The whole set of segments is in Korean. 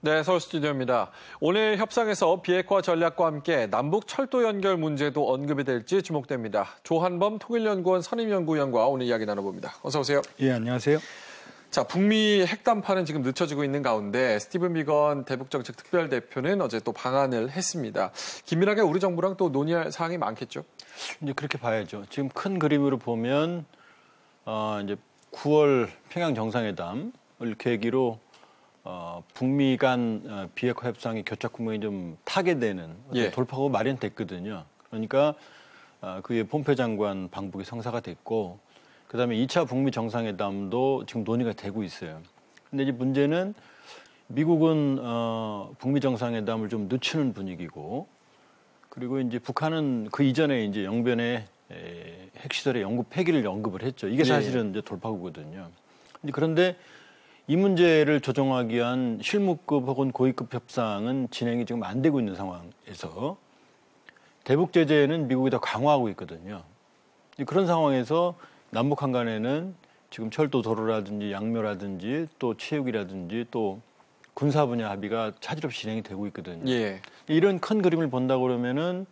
네, 서울 스튜디오입니다. 오늘 협상에서 비핵화 전략과 함께 남북 철도 연결 문제도 언급이 될지 주목됩니다. 조한범 통일연구원 선임연구위원과 오늘 이야기 나눠봅니다. 어서 오세요. 예, 안녕하세요. 자, 북미 핵담판은 지금 늦춰지고 있는 가운데 스티븐 비건 대북정책 특별대표는 어제 또 방한을 했습니다. 긴밀하게 우리 정부랑 또 논의할 사항이 많겠죠? 이제 그렇게 봐야죠. 지금 큰 그림으로 보면 이제 9월 평양 정상회담을 계기로 북미 간 비핵화 협상의 교착 구멍이 좀 타게 되는 돌파구가 마련됐거든요. 그러니까 그에 폼페 장관 방북이 성사가 됐고, 그다음에 2차 북미 정상회담도 지금 논의가 되고 있어요. 근데 이제 문제는 미국은 북미 정상회담을 좀 늦추는 분위기고, 그리고 이제 북한은 그 이전에 이제 영변에 핵시설의 영구 폐기를 언급을 했죠. 이게 사실은 이제 돌파구거든요. 그런데 이 문제를 조정하기 위한 실무급 혹은 고위급 협상은 진행이 지금 안 되고 있는 상황에서 대북 제재는 미국이 더 강화하고 있거든요. 그런 상황에서 남북한 간에는 지금 철도 도로라든지 양묘라든지 또 체육이라든지 또 군사 분야 합의가 차질 없이 진행이 되고 있거든요. 예. 이런 큰 그림을 본다 그러면은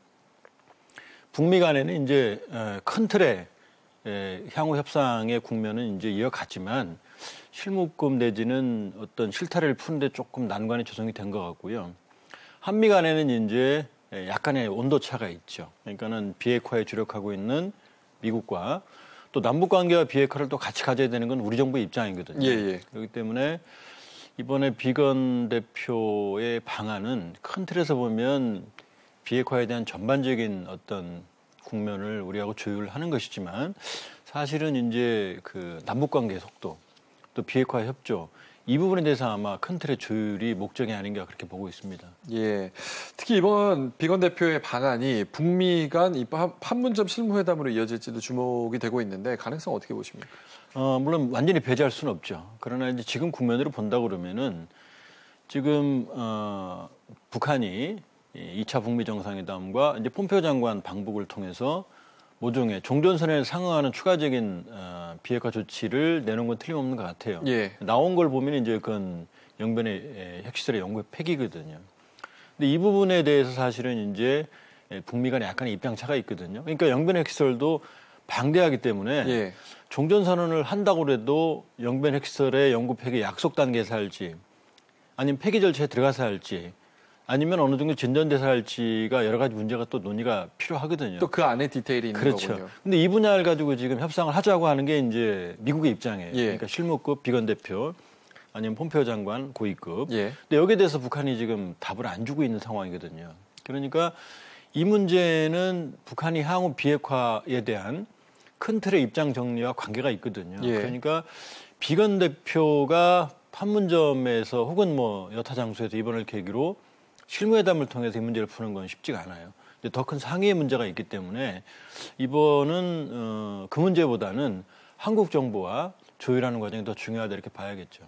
북미 간에는 이제 큰 틀의 향후 협상의 국면은 이제 이어갔지만 실무급 내지는 어떤 실타래를 푸는데 조금 난관이 조성이 된 것 같고요. 한미 간에는 이제 약간의 온도 차가 있죠. 그러니까는 비핵화에 주력하고 있는 미국과 또 남북 관계와 비핵화를 또 같이 가져야 되는 건 우리 정부의 입장이거든요. 그렇기 때문에 이번에 비건 대표의 방안은 큰 틀에서 보면 비핵화에 대한 전반적인 어떤 국면을 우리하고 조율하는 것이지만 사실은 이제 그 남북 관계 속도 또 비핵화 협조 이 부분에 대해서 아마 큰 틀의 조율이 목적이 아닌가 그렇게 보고 있습니다. 예. 특히 이번 비건 대표의 방안이 북미 간 이 판문점 실무회담으로 이어질지도 주목이 되고 있는데 가능성 어떻게 보십니까? 물론 완전히 배제할 수는 없죠. 그러나 이제 지금 국면으로 본다 그러면은 지금 북한이 2차 북미 정상회담과 이제 폼페오 장관 방북을 통해서 모종의 종전선언에 상응하는 추가적인 비핵화 조치를 내놓은 건 틀림없는 것 같아요. 나온 걸 보면 이제 그건 영변의 핵시설의 영구 폐기거든요. 근데 이 부분에 대해서 사실은 이제 북미 간에 약간의 입장 차가 있거든요. 그러니까 영변 핵시설도 방대하기 때문에 종전선언을 한다고 해도 영변 핵시설의 영구 폐기 약속 단계에서 할지 아니면 폐기 절차에 들어가서 할지 아니면 어느 정도 진전돼서 할지가 여러 가지 문제가 또 논의가 필요하거든요. 또 그 안에 디테일이 있는 거군요. 그렇죠. 근데 이 분야를 가지고 지금 협상을 하자고 하는 게 이제 미국의 입장이에요. 그러니까 실무급 비건 대표 아니면 폼페오 장관 고위급. 근데 여기에 대해서 북한이 지금 답을 안 주고 있는 상황이거든요. 그러니까 이 문제는 북한이 향후 비핵화에 대한 큰 틀의 입장 정리와 관계가 있거든요. 그러니까 비건 대표가 판문점에서 혹은 뭐 여타 장소에서 이번을 계기로 실무회담을 통해서 이 문제를 푸는 건 쉽지가 않아요. 더 큰 상위의 문제가 있기 때문에 이번은 그 문제보다는 한국 정부와 조율하는 과정이 더 중요하다 이렇게 봐야겠죠.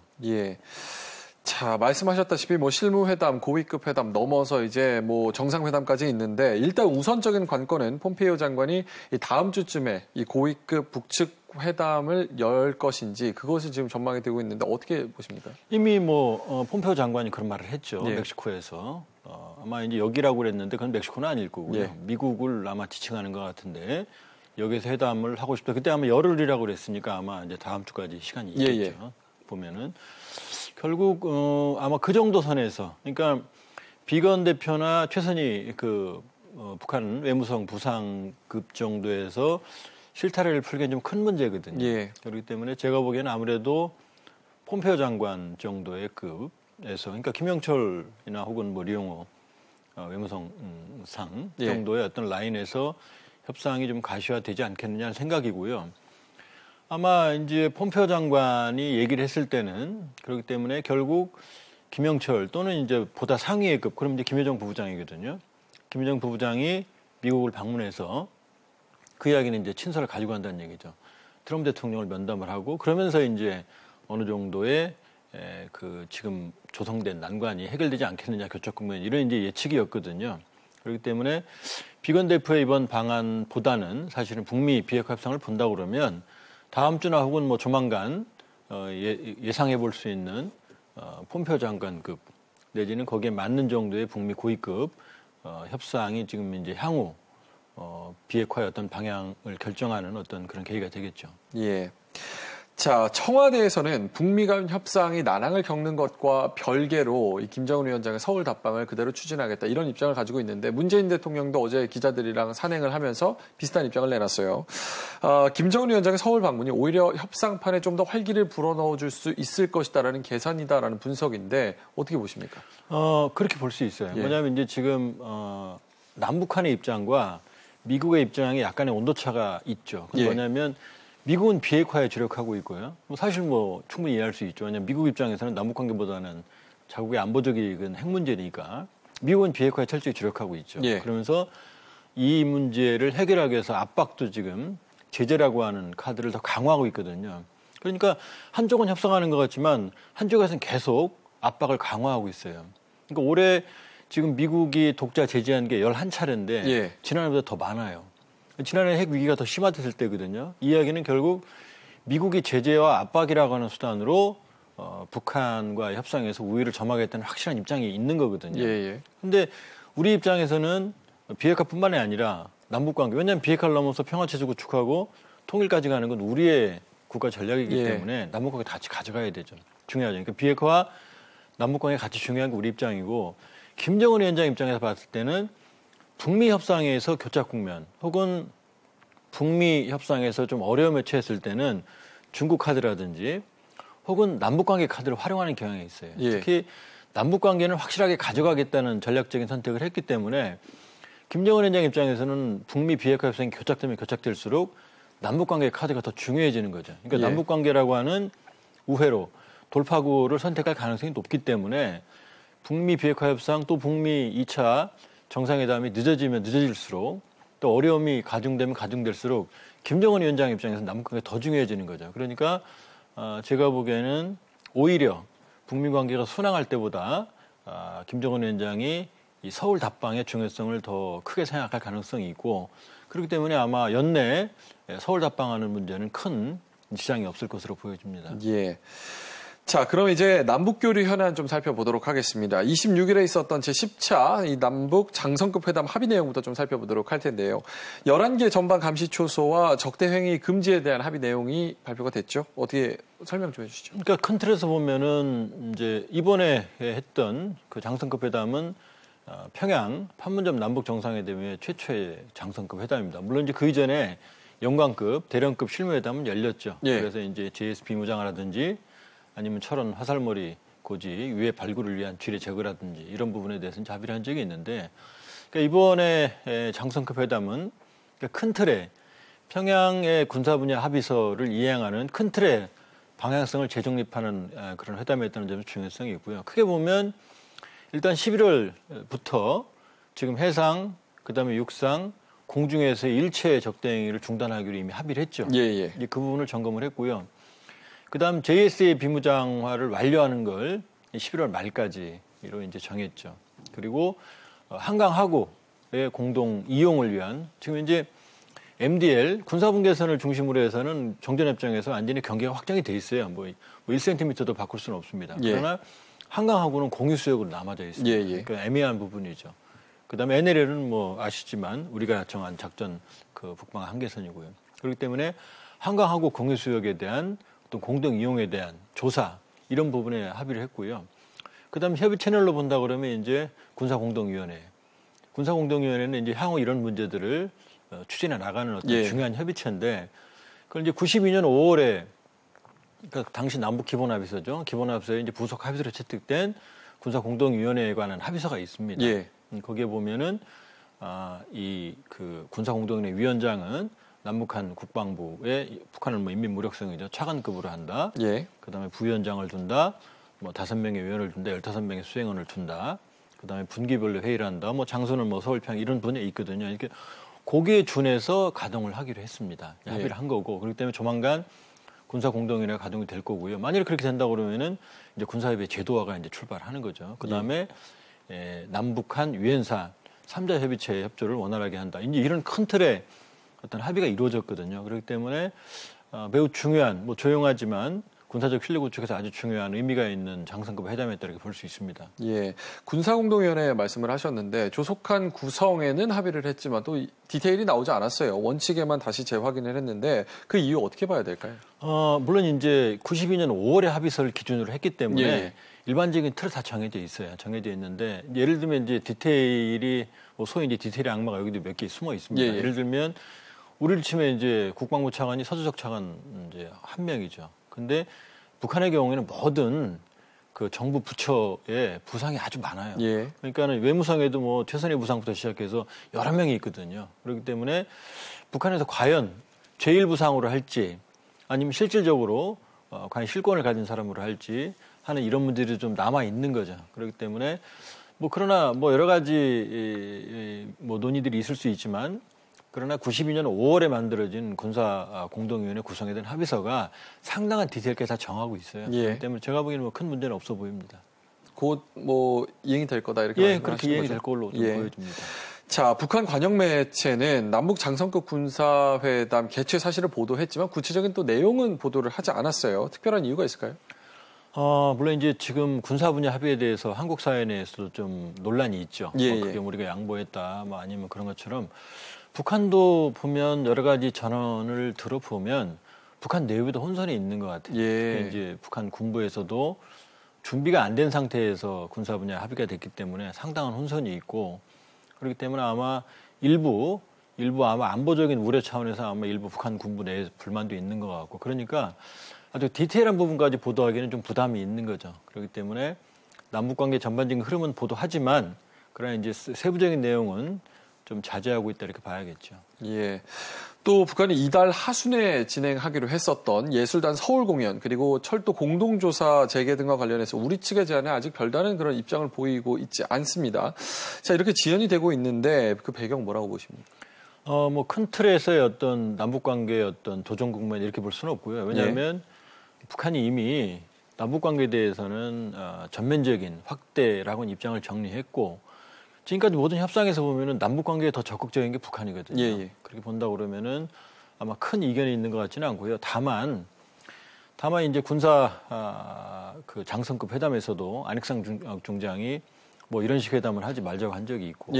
자, 말씀하셨다시피 뭐 실무회담, 고위급 회담 넘어서 이제 뭐 정상회담까지 있는데 일단 우선적인 관건은 폼페이오 장관이 이 다음 주쯤에 이 고위급 북측 회담을 열 것인지 그것이 지금 전망이 되고 있는데 어떻게 보십니까? 이미 뭐 폼페이오 장관이 그런 말을 했죠. 멕시코에서. 아마 이제 여기라고 그랬는데 그건 멕시코는 아닐 거고요. 미국을 아마 지칭하는 것 같은데 여기서 회담을 하고 싶다. 그때 아마 열흘이라고 그랬으니까 아마 이제 다음 주까지 시간이 있겠죠. 보면은. 결국 아마 그 정도 선에서 그러니까 비건 대표나 최선희 그 북한 외무성 부상급 정도에서 실타래를 풀기엔 좀 큰 문제거든요. 그렇기 때문에 제가 보기에는 아무래도 폼페오 장관 정도의 급에서 그러니까 김영철이나 혹은 뭐 리용호 외무성 상 정도의 어떤 라인에서 협상이 좀 가시화되지 않겠느냐는 생각이고요. 아마 이제 폼페오 장관이 얘기를 했을 때는 그렇기 때문에 결국 김영철 또는 이제 보다 상위의 급, 그럼 이제 김여정 부부장이거든요. 김여정 부부장이 미국을 방문해서 그 이야기는 이제 친서를 가지고 간다는 얘기죠. 트럼프 대통령을 면담을 하고 그러면서 이제 어느 정도의 그 지금 조성된 난관이 해결되지 않겠느냐 교착 국면 이런 이제 예측이었거든요. 그렇기 때문에 비건 대표의 이번 방안보다는 사실은 북미 비핵화 협상을 본다 그러면 다음 주나 혹은 뭐 조만간 예상해 볼 수 있는 폼페오 장관급 내지는 거기에 맞는 정도의 북미 고위급 협상이 지금 이제 향후 비핵화의 어떤 방향을 결정하는 어떤 그런 계기가 되겠죠. 예. 자, 청와대에서는 북미 간 협상이 난항을 겪는 것과 별개로 이 김정은 위원장의 서울 답방을 그대로 추진하겠다 이런 입장을 가지고 있는데 문재인 대통령도 어제 기자들이랑 산행을 하면서 비슷한 입장을 내놨어요. 김정은 위원장의 서울 방문이 오히려 협상판에 좀 더 활기를 불어넣어줄 수 있을 것이다라는 계산이다라는 분석인데 어떻게 보십니까? 그렇게 볼 수 있어요. 예. 왜냐하면 이제 지금 남북한의 입장과 미국의 입장에 약간의 온도차가 있죠. 그건 예. 뭐냐면 미국은 비핵화에 주력하고 있고요. 사실 충분히 이해할 수 있죠. 왜냐하면 미국 입장에서는 남북 관계보다는 자국의 안보적 이익은 핵 문제니까 미국은 비핵화에 철저히 주력하고 있죠. 예. 그러면서 이 문제를 해결하기 위해서 압박도 지금 제재라고 하는 카드를 더 강화하고 있거든요. 그러니까 한쪽은 협상하는 것 같지만 한쪽에서는 계속 압박을 강화하고 있어요. 그러니까 올해 지금 미국이 독자 제재한 게 11차례인데 예. 지난해보다 더 많아요. 지난해 핵 위기가 더 심화됐을 때거든요. 이 이야기는 결국 미국이 제재와 압박이라고 하는 수단으로 북한과 협상에서 우위를 점하겠다는 확실한 입장이 있는 거거든요. 그런데 우리 입장에서는 비핵화뿐만이 아니라 남북관계, 왜냐하면 비핵화를 넘어서 평화체제 구축하고 통일까지 가는 건 우리의 국가 전략이기 때문에 남북관계 같이 가져가야 되죠. 중요하죠. 그러니까 비핵화와 남북관계 같이 중요한 게 우리 입장이고 김정은 위원장 입장에서 봤을 때는 북미 협상에서 교착 국면 혹은 북미 협상에서 좀 어려움에 처했을 때는 중국 카드라든지 혹은 남북관계 카드를 활용하는 경향이 있어요. 특히 남북관계는 확실하게 가져가겠다는 전략적인 선택을 했기 때문에 김정은 위원장 입장에서는 북미 비핵화 협상이 교착되면 교착될수록 남북관계 카드가 더 중요해지는 거죠. 그러니까 남북관계라고 하는 우회로 돌파구를 선택할 가능성이 높기 때문에 북미 비핵화 협상 또 북미 2차 정상회담이 늦어지면 늦어질수록 또 어려움이 가중되면 가중될수록 김정은 위원장 입장에서 남북관계가 더 중요해지는 거죠. 그러니까 제가 보기에는 오히려 북미 관계가 순항할 때보다 김정은 위원장이 이 서울 답방의 중요성을 더 크게 생각할 가능성이 있고 그렇기 때문에 아마 연내 서울 답방하는 문제는 큰 지장이 없을 것으로 보여집니다. 예. 자, 그럼 이제 남북교류 현안 좀 살펴보도록 하겠습니다. 26일에 있었던 제10차 이 남북 장성급 회담 합의 내용부터 좀 살펴보도록 할 텐데요. 11개 전방 감시 초소와 적대 행위 금지에 대한 합의 내용이 발표가 됐죠. 어떻게 설명 좀 해주시죠. 그러니까 큰 틀에서 보면은 이제 이번에 했던 그 장성급 회담은 평양 판문점 남북 정상회담의 최초의 장성급 회담입니다. 물론 이제 그 이전에 영광급, 대령급 실무회담은 열렸죠. 그래서 이제 JSP 무장화라든지 아니면 철원 화살머리 고지 유해 발굴을 위한 지뢰 제거라든지 이런 부분에 대해서는 합의를 한 적이 있는데 그러니까 이번에 장성급 회담은 그러니까 큰 틀에 평양의 군사 분야 합의서를 이행하는 큰 틀의 방향성을 재정립하는 그런 회담이었다는 점에서 중요성이 있고요. 크게 보면 일단 11월부터 지금 해상, 그다음에 육상, 공중에서의 일체 적대 행위를 중단하기로 이미 합의를 했죠. 이제 그 부분을 점검을 했고요. 그다음 JSA 비무장화를 완료하는 걸 11월 말까지로 이제 정했죠. 그리고 한강하구의 공동 이용을 위한 지금 이제 MDL 군사분계선을 중심으로 해서는 정전협정에서 완전히 경계가 확정이 돼 있어요. 뭐 1cm도 바꿀 수는 없습니다. 그러나 한강하구는 공유수역으로 남아져 있습니다. 그러니까 애매한 부분이죠. 그다음에 NLL은 뭐 아시지만 우리가 정한 작전 그 북방 한계선이고요. 그렇기 때문에 한강하구 공유수역에 대한 어떤 공동 이용에 대한 조사 이런 부분에 합의를 했고요. 그다음 협의 채널로 본다 그러면 이제 군사공동위원회. 군사공동위원회는 이제 향후 이런 문제들을 추진해 나가는 어떤 중요한 협의체인데 그걸 이제 92년 5월에 그러니까 당시 남북 기본합의서죠. 기본합의서에 이제 부속 합의서로 채택된 군사공동위원회에 관한 합의서가 있습니다. 거기에 보면은 이 그 군사공동위원회 위원장은 남북한 국방부에 북한을 뭐 인민무력성이죠. 차관급으로 한다. 그다음에 부위원장을 둔다. 뭐 5명의 위원을 둔다. 15명의 수행원을 둔다. 그다음에 분기별로 회의를 한다. 뭐 장소는 뭐 서울, 평양 이런 분야에 있거든요. 이렇게 거기에 준해서 가동을 하기로 했습니다. 합의를 한 거고. 그렇기 때문에 조만간 군사공동위원회가 가동이 될 거고요. 만일 그렇게 된다 그러면은 이제 군사협의 제도화가 이제 출발하는 거죠. 그다음에 남북한 유엔사 3자 협의체 협조를 원활하게 한다. 이제 이런 큰 틀의 어떤 합의가 이루어졌거든요. 그렇기 때문에 매우 중요한, 뭐 조용하지만 군사적 신뢰 구축에서 아주 중요한 의미가 있는 장성급 회담이었다 이렇게 볼 수 있습니다. 예, 군사공동위원회 말씀을 하셨는데 조속한 구성에는 합의를 했지만 또 디테일이 나오지 않았어요. 원칙에만 다시 재확인을 했는데 그 이유 어떻게 봐야 될까요? 물론 이제 92년 5월에 합의서를 기준으로 했기 때문에 예. 일반적인 틀은 다 정해져 있어요. 정해져 있는데 예를 들면 이제 디테일이 소위 이제 디테일의 악마가 여기도 몇 개 숨어 있습니다. 예. 예를 들면 우리를 치면 이제 국방부 차관이 서주석 차관 이제 한 명이죠. 근데 북한의 경우에는 모든 그 정부 부처에 부상이 아주 많아요. 예. 그러니까는 외무성에도 뭐 최선의 부상부터 시작해서 여러 명이 있거든요. 그렇기 때문에 북한에서 과연 제1부상으로 할지 아니면 실질적으로 과연 실권을 가진 사람으로 할지 하는 이런 문제들이 좀 남아 있는 거죠. 그렇기 때문에 뭐 그러나 뭐 여러 가지 뭐 논의들이 있을 수 있지만 그러나 92년 5월에 만들어진 군사공동위원회 구성에 대한 합의서가 상당한 디테일까지 다 정하고 있어요. 예. 그렇기 때문에 제가 보기에는 뭐 큰 문제는 없어 보입니다. 곧 뭐 이행이 될 거다 이렇게 예, 그렇게 이행이 거죠? 될 걸로 좀 예. 보여집니다. 자, 북한 관영 매체는 남북 장성급 군사회담 개최 사실을 보도했지만 구체적인 또 내용은 보도를 하지 않았어요. 특별한 이유가 있을까요? 물론 이제 지금 군사 분야 합의에 대해서 한국 사회 내에서도 좀 논란이 있죠. 예, 그게 우리가 양보했다, 뭐 아니면 그런 것처럼 북한도 보면 여러 가지 전언을 들어보면 북한 내부에도 혼선이 있는 것 같아요. 예. 이제 북한 군부에서도 준비가 안 된 상태에서 군사 분야 합의가 됐기 때문에 상당한 혼선이 있고 그렇기 때문에 아마 일부 아마 안보적인 우려 차원에서 아마 일부 북한 군부 내에 불만도 있는 것 같고 그러니까 아주 디테일한 부분까지 보도하기는 좀 부담이 있는 거죠. 그렇기 때문에 남북관계 전반적인 흐름은 보도하지만 그러나 이제 세부적인 내용은 좀 자제하고 있다 이렇게 봐야겠죠. 예. 또 북한이 이달 하순에 진행하기로 했었던 예술단 서울 공연 그리고 철도 공동조사 재개 등과 관련해서 우리 측의 제안에 아직 별다른 그런 입장을 보이고 있지 않습니다. 자, 이렇게 지연이 되고 있는데 그 배경 뭐라고 보십니까? 뭐 큰 틀에서의 어떤 남북관계의 어떤 도전 국면 이렇게 볼 수는 없고요. 왜냐하면 북한이 이미 남북관계에 대해서는 전면적인 확대라고는 입장을 정리했고 지금까지 모든 협상에서 보면은 남북관계에 더 적극적인 게 북한이거든요. 예. 그렇게 본다 그러면은 아마 큰 이견이 있는 것 같지는 않고요. 다만 이제 군사 그 장성급 회담에서도 안익상 중장이 뭐 이런 식 회담을 하지 말자고 한 적이 있고,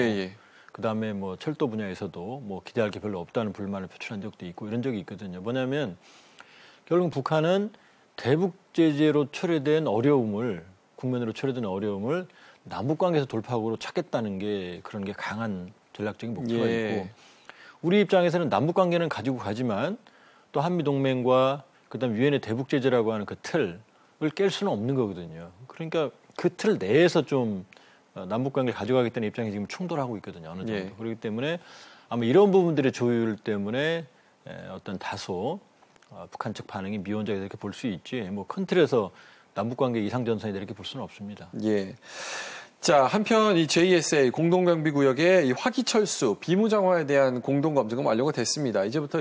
그 다음에 뭐 철도 분야에서도 뭐 기대할 게 별로 없다는 불만을 표출한 적도 있고 이런 적이 있거든요. 뭐냐면 결국 북한은 대북 제재로 초래된 어려움을 국면으로 초래된 어려움을 남북관계에서 돌파구로 찾겠다는 게 그런 게 강한 전략적인 목표가 있고 우리 입장에서는 남북관계는 가지고 가지만 또 한미동맹과 그다음 유엔의 대북 제재라고 하는 그 틀을 깰 수는 없는 거거든요. 그러니까 그 틀 내에서 좀 남북관계를 가져가겠다는 입장이 지금 충돌하고 있거든요. 어느 정도. 그렇기 때문에 아마 이런 부분들의 조율 때문에 어떤 다소 북한 측 반응이 미온적이다 이렇게 볼 수 있지 뭐 큰 틀에서 남북관계 이상전선이다 이렇게 볼 수는 없습니다. 예. 자, 한편 이 JSA 공동경비구역의 이 화기철수 비무장화에 대한 공동검증은 완료가 됐습니다. 이제부터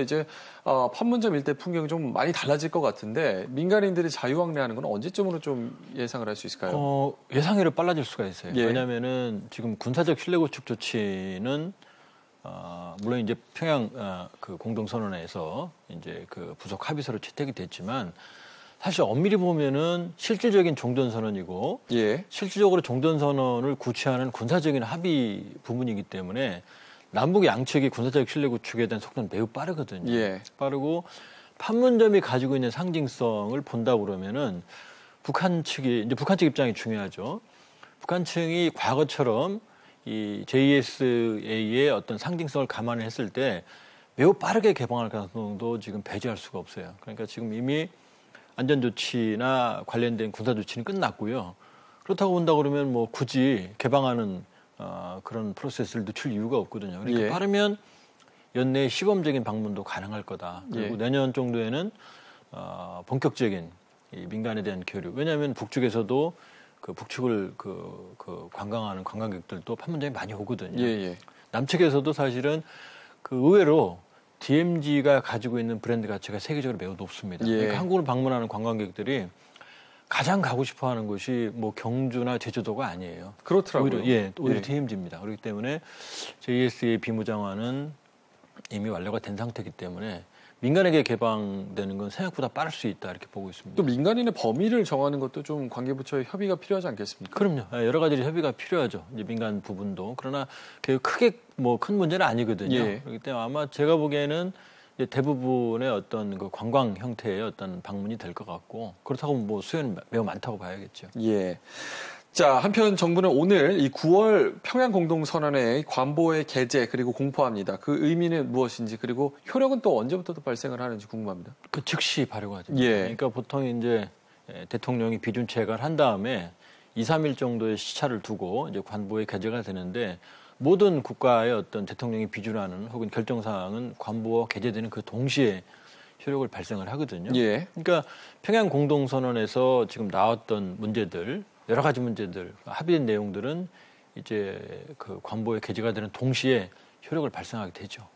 판문점 일대 풍경이 좀 많이 달라질 것 같은데 민간인들이 자유왕래하는 건 언제쯤으로 좀 예상을 할 수 있을까요? 예상외로 빨라질 수가 있어요. 예. 왜냐하면은 지금 군사적 신뢰 구축 조치는 물론 이제 평양 그 공동선언에서 이제 그 부속 합의서로 채택이 됐지만 사실 엄밀히 보면은 실질적인 종전선언이고 실질적으로 종전선언을 구체하는 군사적인 합의 부분이기 때문에 남북 양측이 군사적 신뢰 구축에 대한 속도는 매우 빠르거든요. 빠르고 판문점이 가지고 있는 상징성을 본다 그러면은 북한 측 입장이 중요하죠. 북한 측이 과거처럼 이 JSA의 어떤 상징성을 감안했을 때 매우 빠르게 개방할 가능성도 지금 배제할 수가 없어요. 그러니까 지금 이미 안전조치나 관련된 군사조치는 끝났고요. 그렇다고 본다 그러면 뭐 굳이 개방하는 그런 프로세스를 늦출 이유가 없거든요. 그러니까 빠르면 연내에 시범적인 방문도 가능할 거다. 그리고 내년 정도에는 본격적인 이 민간에 대한 교류. 왜냐하면 북측에서도 그 북측을 그 관광하는 관광객들도 판문점에 많이 오거든요. 남측에서도 사실은 그 의외로 DMZ가 가지고 있는 브랜드 가치가 세계적으로 매우 높습니다. 그러니까 한국을 방문하는 관광객들이 가장 가고 싶어하는 곳이 뭐 경주나 제주도가 아니에요. 그렇더라고요. 오히려 DMZ입니다. 그렇기 때문에 JSA 비무장화는 이미 완료가 된 상태이기 때문에 민간에게 개방되는 건 생각보다 빠를 수 있다 이렇게 보고 있습니다. 또 민간인의 범위를 정하는 것도 좀 관계부처의 협의가 필요하지 않겠습니까? 그럼요. 여러 가지 협의가 필요하죠. 이제 민간 부분도. 그러나 크게 뭐 큰 문제는 아니거든요. 예. 그렇기 때문에 아마 제가 보기에는 이제 대부분의 어떤 그 관광 형태의 어떤 방문이 될 것 같고 그렇다고 뭐 수요는 매우 많다고 봐야겠죠. 예. 자, 한편 정부는 오늘 이 9월 평양 공동선언의 관보의 개재 그리고 공포합니다. 그 의미는 무엇인지 그리고 효력은 또 언제부터 또 발생을 하는지 궁금합니다. 그 즉시 발효가 됩니다. 예. 그러니까 보통 이제 대통령이 비준 체결 한 다음에 2, 3일 정도의 시차를 두고 이제 관보에 개재가 되는데 모든 국가의 어떤 대통령이 비준하는 혹은 결정사항은 관보와 개재되는 그 동시에 효력을 발생을 하거든요. 예. 그러니까 평양 공동선언에서 지금 나왔던 문제들 여러 가지 문제들, 합의된 내용들은 이제 그 관보에 개재가 되는 동시에 효력을 발생하게 되죠.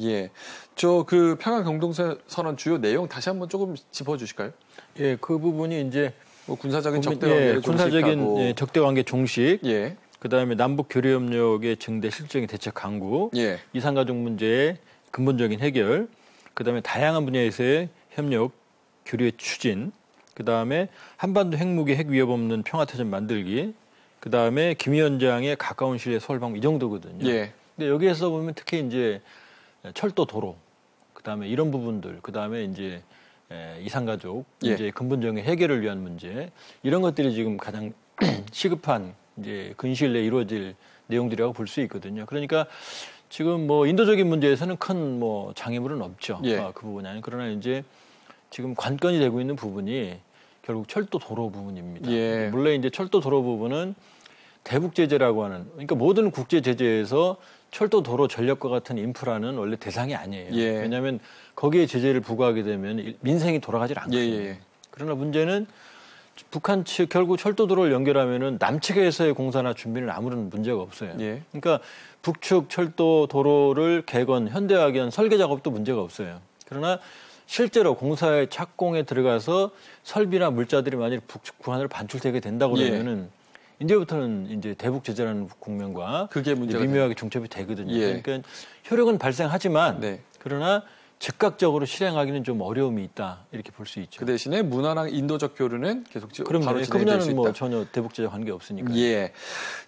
예. 저 그 평양 공동선언 주요 내용 다시 한번 조금 짚어주실까요? 예, 그 부분이 이제 뭐 군사적인 적대관계 군사적인 적대관계 종식, 예. 그다음에 남북 교류 협력의 증대 실질적인 대책 강구, 예. 이산가족 문제의 근본적인 해결, 그다음에 다양한 분야에서의 협력 교류의 추진. 그다음에 한반도 핵무기 핵위협 없는 평화태전 만들기. 그다음에 김 위원장의 가까운 시일에 서울 방문 이 정도거든요. 예. 근데 여기에서 보면 특히 이제 철도 도로 그다음에 이런 부분들 그다음에 이제 이산가족 문제의 근본적인 해결을 위한 문제 이런 것들이 지금 가장 시급한 이제 근시일 내에 이루어질 내용들이라고 볼 수 있거든요. 그러니까 지금 뭐 인도적인 문제에서는 큰 뭐 장애물은 없죠. 예. 그 부분이 아니 그러나 이제 지금 관건이 되고 있는 부분이 결국 철도 도로 부분입니다. 예. 물론 이제 철도 도로 부분은 대북 제재라고 하는 그러니까 모든 국제 제재에서 철도 도로 전력과 같은 인프라는 원래 대상이 아니에요. 예. 왜냐하면 거기에 제재를 부과하게 되면 민생이 돌아가질 않거든요. 예. 그러나 문제는 북한 측 결국 철도 도로를 연결하면은 남측에서의 공사나 준비는 아무런 문제가 없어요. 예. 그러니까 북측 철도 도로를 개건 현대화하기 위한 설계 작업도 문제가 없어요. 그러나 실제로 공사의 착공에 들어가서 설비나 물자들이 만약 북측 구간으로 반출되게 된다고 그러면은 이제부터는 이제 대북 제재라는 국면과 그게 문제가 미묘하게 중첩이 되거든요. 예. 그러니까 효력은 발생하지만 네. 그러나 즉각적으로 실행하기는 좀 어려움이 있다 이렇게 볼 수 있죠. 그 대신에 문화랑 인도적 교류는 계속 바로 그럼 그 진행될 수 분야는 있다. 뭐 전혀 대북 제재 관계 없으니까. 예.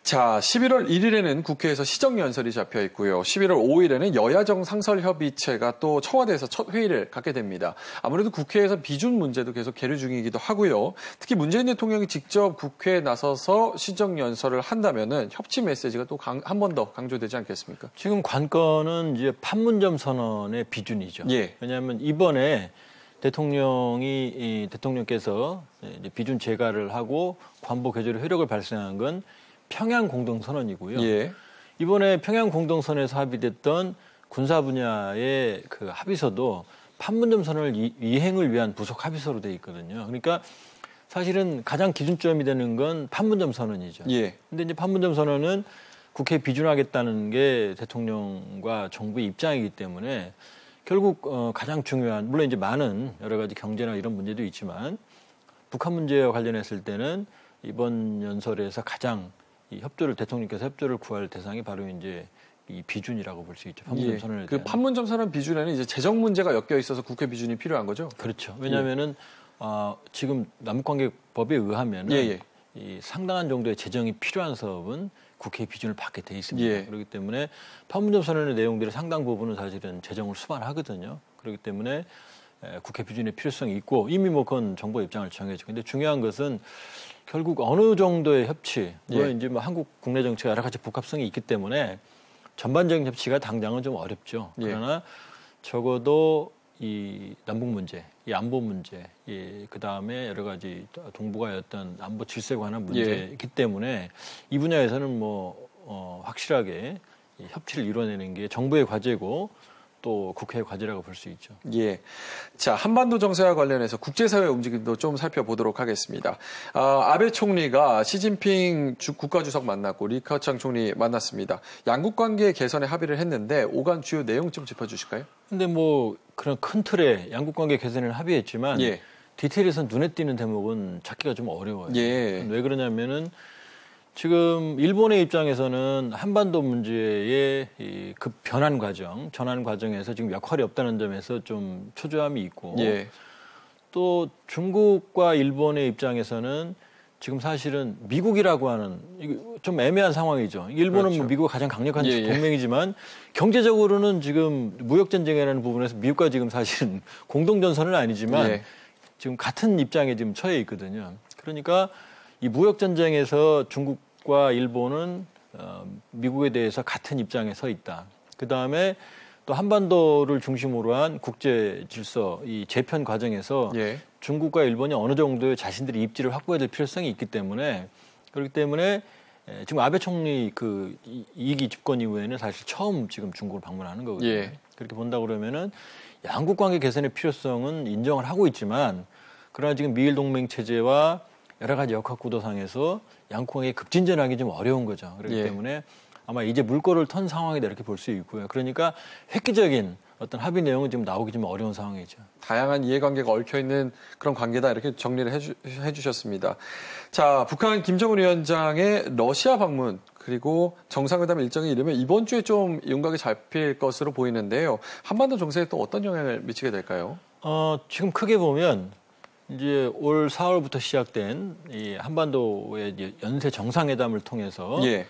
자, 11월 1일에는 국회에서 시정연설이 잡혀 있고요. 11월 5일에는 여야정 상설협의체가 또 청와대에서 첫 회의를 갖게 됩니다. 아무래도 국회에서 비준 문제도 계속 계류 중이기도 하고요. 특히 문재인 대통령이 직접 국회에 나서서 시정연설을 한다면은 협치 메시지가 또 한 번 더 강조되지 않겠습니까? 지금 관건은 이제 판문점 선언의 비준이죠. 예. 왜냐하면 이번에 대통령께서 이제 비준 재가를 하고 관보 개재로 효력을 발생한 건 평양 공동선언이고요. 예. 이번에 평양 공동선언에서 합의됐던 군사 분야의 그 합의서도 판문점 선언을 이행을 위한 부속 합의서로 돼 있거든요. 그러니까 사실은 가장 기준점이 되는 건 판문점 선언이죠. 예. 근데 이제 판문점 선언은 국회에 비준하겠다는 게 대통령과 정부의 입장이기 때문에 결국 가장 중요한 물론 이제 많은 여러 가지 경제나 이런 문제도 있지만 북한 문제와 관련했을 때는 이번 연설에서 가장 이 대통령께서 협조를 구할 대상이 바로 이제 이 비준이라고 볼 수 있죠. 판문점 선언에 대한. 그 판문점 선언 비준에는 이제 재정 문제가 엮여 있어서 국회 비준이 필요한 거죠? 그렇죠. 왜냐하면은 지금 남북관계법에 의하면은 이 상당한 정도의 재정이 필요한 사업은 국회 비준을 받게 돼 있습니다. 그렇기 때문에 판문점 선언의 내용들의 상당 부분은 사실은 재정을 수반하거든요. 그렇기 때문에 국회 비준의 필요성이 있고 이미 뭐 그건 정부 입장을 정해죠. 근데 중요한 것은 결국 어느 정도의 협치, 물론 이제 뭐 한국 국내 정치가 여러 가지 복합성이 있기 때문에 전반적인 협치가 당장은 좀 어렵죠. 그러나 적어도 이 남북 문제, 이 안보 문제, 그 다음에 여러 가지 동북아의 어떤 안보 질서에 관한 문제이기 때문에 이 분야에서는 뭐 확실하게 협치를 이뤄내는 게 정부의 과제고 또 국회의 과제라고 볼 수 있죠. 예. 자, 한반도 정세와 관련해서 국제사회 움직임도 좀 살펴보도록 하겠습니다. 아베 총리가 시진핑 국가주석 만났고 리커창 총리 만났습니다. 양국 관계 개선에 합의를 했는데 오간 주요 내용 좀 짚어주실까요? 근데 뭐 그런 큰 틀에 양국 관계 개선을 합의했지만 디테일에서 눈에 띄는 대목은 찾기가 좀 어려워요. 왜 그러냐면은 지금 일본의 입장에서는 한반도 문제의 이 급 변환 과정, 전환 과정에서 지금 역할이 없다는 점에서 좀 초조함이 있고 예. 또 중국과 일본의 입장에서는 지금 사실은 미국이라고 하는 좀 애매한 상황이죠. 일본은 그렇죠. 뭐 미국과 가장 강력한 예, 예. 동맹이지만 경제적으로는 지금 무역전쟁이라는 부분에서 미국과 지금 사실은 공동전선은 아니지만 예. 지금 같은 입장에 지금 처해 있거든요. 그러니까 이 무역전쟁에서 중국과 일본은 미국에 대해서 같은 입장에 서 있다. 그다음에 또 한반도를 중심으로 한 국제 질서, 이 재편 과정에서 예. 중국과 일본이 어느 정도의 자신들의 입지를 확보해야 될 필요성이 있기 때문에 그렇기 때문에 지금 아베 총리 그 2기 집권 이후에는 사실 처음 지금 중국을 방문하는 거거든요. 예. 그렇게 본다 그러면은 양국 관계 개선의 필요성은 인정을 하고 있지만 그러나 지금 미일 동맹 체제와 여러 가지 역학 구도상에서 양국 관계가 급진전하기 좀 어려운 거죠. 그렇기 예. 때문에 아마 이제 물꼬를 턴 상황이다 이렇게 볼 수 있고요. 그러니까 획기적인 어떤 합의 내용은 지금 나오기 좀 어려운 상황이죠. 다양한 이해관계가 얽혀있는 그런 관계다 이렇게 정리를 해주셨습니다. 자, 북한 김정은 위원장의 러시아 방문 그리고 정상회담 일정이 이르면 이번 주에 좀 윤곽이 잡힐 것으로 보이는데요. 한반도 정세에 또 어떤 영향을 미치게 될까요? 지금 크게 보면 이제 올 4월부터 시작된 이 한반도의 이제 연쇄 정상회담을 통해서 예.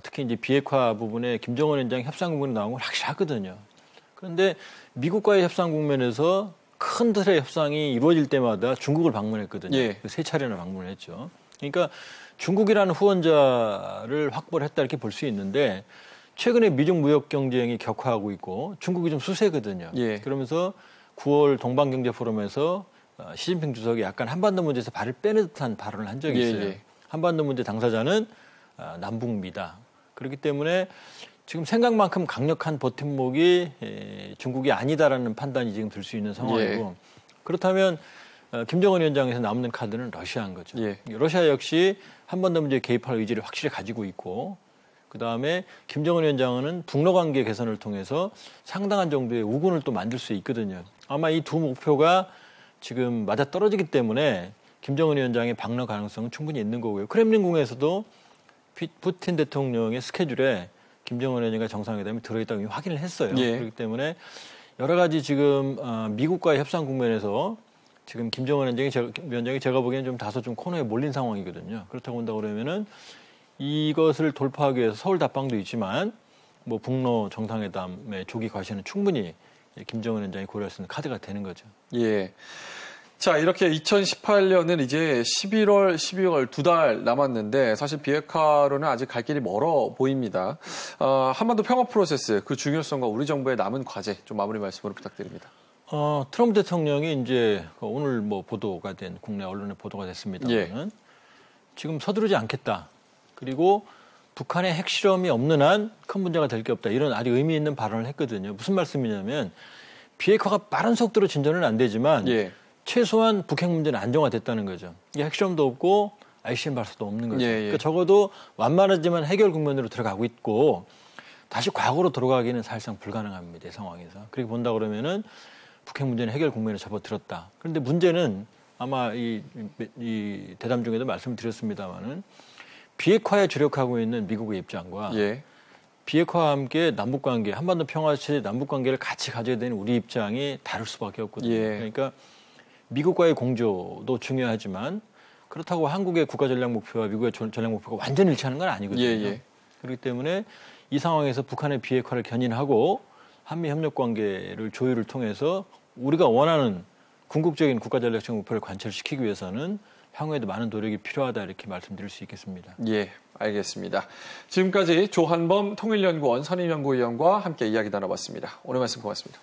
특히 이제 비핵화 부분에 김정은 위원장 협상 국면이 나온 건 확실하거든요. 그런데 미국과의 협상 국면에서 큰 틀의 협상이 이루어질 때마다 중국을 방문했거든요. 예. 세 차례나 방문을 했죠. 그러니까 중국이라는 후원자를 확보를 했다 이렇게 볼 수 있는데 최근에 미중 무역 경쟁이 격화하고 있고 중국이 좀 수세거든요. 예. 그러면서 9월 동방경제 포럼에서 시진핑 주석이 약간 한반도 문제에서 발을 빼는 듯한 발언을 한 적이 있어요. 예. 한반도 문제 당사자는 남북미다. 그렇기 때문에 지금 생각만큼 강력한 버팀목이 중국이 아니다라는 판단이 지금 들 수 있는 상황이고 예. 그렇다면 김정은 위원장에서 남는 카드는 러시아인 거죠. 예. 러시아 역시 한반도 문제에 개입할 의지를 확실히 가지고 있고 그다음에 김정은 위원장은 북러 관계 개선을 통해서 상당한 정도의 우군을 또 만들 수 있거든요. 아마 이 두 목표가 지금 맞아떨어지기 때문에 김정은 위원장의 방러 가능성은 충분히 있는 거고요. 크렘린궁에서도 푸틴 대통령의 스케줄에 김정은 위원장과 정상회담이 들어있다고 확인을 했어요. 예. 그렇기 때문에 여러 가지 지금 미국과의 협상 국면에서 지금 김정은 위원장이 제가 보기에는 좀 다소 좀 코너에 몰린 상황이거든요. 그렇다고 본다 그러면은 이것을 돌파하기 위해서 서울 답방도 있지만 뭐 북러 정상회담의 조기 과시는 충분히 김정은 위원장이 고려할 수 있는 카드가 되는 거죠. 예. 자, 이렇게 2018년은 이제 11월, 12월 2달 남았는데 사실 비핵화로는 아직 갈 길이 멀어 보입니다. 한반도 평화 프로세스 그 중요성과 우리 정부의 남은 과제 좀 마무리 말씀으로 부탁드립니다. 트럼프 대통령이 이제 오늘 뭐 보도가 된 국내 언론에 보도가 됐습니다만 예. 지금 서두르지 않겠다. 그리고 북한의 핵실험이 없는 한 큰 문제가 될 게 없다. 이런 아주 의미 있는 발언을 했거든요. 무슨 말씀이냐면 비핵화가 빠른 속도로 진전은 안 되지만 예. 최소한 북핵 문제는 안정화됐다는 거죠. 이게 핵실험도 없고 ICBM 발사도 없는 거죠. 예, 예. 그러니까 적어도 완만하지만 해결 국면으로 들어가고 있고 다시 과거로 돌아가기는 사실상 불가능합니다. 이 상황에서. 그렇게 본다 그러면은 북핵 문제는 해결 국면에 접어들었다. 그런데 문제는 아마 이 대담 중에도 말씀드렸습니다마는 비핵화에 주력하고 있는 미국의 입장과 예. 비핵화와 함께 남북관계, 한반도 평화체제 남북관계를 같이 가져야 되는 우리 입장이 다를 수밖에 없거든요. 예. 그러니까 미국과의 공조도 중요하지만 그렇다고 한국의 국가전략 목표와 미국의 전략 목표가 완전히 일치하는 건 아니거든요. 예. 그렇기 때문에 이 상황에서 북한의 비핵화를 견인하고 한미협력관계를 조율을 통해서 우리가 원하는 궁극적인 국가전략적 목표를 관철시키기 위해서는 향후에도 많은 노력이 필요하다 이렇게 말씀드릴 수 있겠습니다. 예, 알겠습니다. 지금까지 조한범 통일연구원 선임연구위원과 함께 이야기 나눠봤습니다. 오늘 말씀 고맙습니다.